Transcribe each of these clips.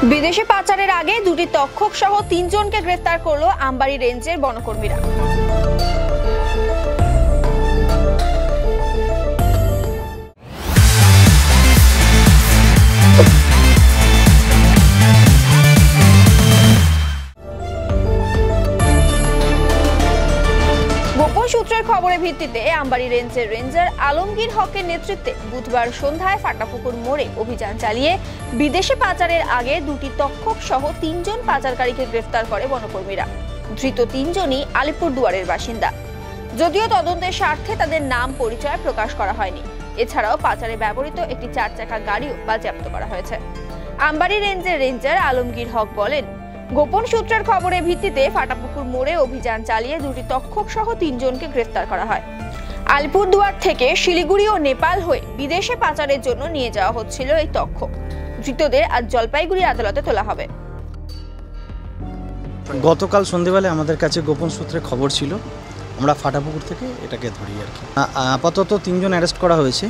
বিদেশে পাচারের আগে দুটি তক্ষক সহ ৩ জনকে গ্রেফতার করল আমবাড়ি রেঞ্জের বনকর্মীরা। গোপন সূত্রের খবরের ভিত্তিতে আমবাড়ি রেঞ্জের রেঞ্জার আলমগীর হকের নেতৃত্বে বুধবার সন্ধ্যায় ফাটাপুকুর মোড়ে অভিযান চালিয়ে বিদেশে পাচারের আগে দুটি তক্ষক সহ ৩ জন পাচারকারীকে গ্রেফতার করে বনকর্মীরা। ধৃত ৩ জনই আলিপুরদুয়ারের বাসিন্দা। যদিও তদন্তের স্বার্থে তাদের নাম পরিচয় প্রকাশ করা হয়নি। এছাড়াও পাচারে ব্যবহৃত একটি ৪ চাকা গাড়িও বাজেয়াপ্ত করা হয়েছে। আমবাড়ি রেঞ্জের রেঞ্জার আলমগীর হক বলেন, গোপন সূত্রের খবরের ভিত্তিতে ফাটাপুকুর মোড়ে অভিযান চালিয়ে দুটি তক্ষক সহ ৩ জনকে গ্রেফতার করা হয়। আলিপুরদুয়ার থেকে শিলিগুড়ি ও নেপাল হয়ে বিদেশে পাচারের জন্য নিয়ে যাওয়া হচ্ছিল এই তক্ষক। ধৃতদের আজ জলপাইগুড়ি আদালতে তোলা হবে। গতকাল সন্ধ্যেবেলায় আমাদের কাছে গোপন সূত্রে খবর ছিল, আমরা ফাটাপুকুর থেকে এটাকে ধরি আর কি। আপাতত ৩ জন অ্যারেস্ট করা হয়েছে।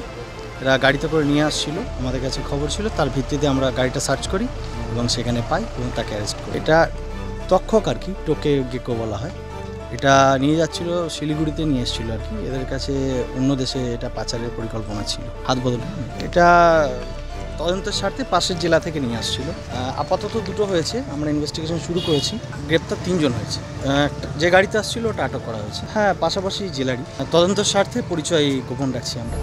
এরা গাড়িতে করে নিয়ে আসছিল, আমাদের কাছে খবর ছিল, তার ভিত্তিতে আমরা গাড়িটা সার্চ করি এবং সেখানে পাই এবং তাকে অ্যারেস্ট করি। এটা তক্ষক আর কি, টোকে গেকো বলা হয়। এটা নিয়ে যাচ্ছিল, শিলিগুড়িতে নিয়ে এসেছিল আর কি। এদের কাছে অন্য দেশে এটা পাচারের পরিকল্পনা ছিল, হাত বদল। এটা তদন্তের স্বার্থে পাশের জেলা থেকে নিয়ে আসছিল। আপাতত দুটো হয়েছে, আমরা ইনভেস্টিগেশন শুরু করেছি। গ্রেপ্তার ৩ জন হয়েছে। যে গাড়িতে আসছিল ওটা আটক করা হয়েছে। হ্যাঁ, পাশাপাশি জেলারই। তদন্তের স্বার্থে পরিচয় গোপন রাখছি আমরা।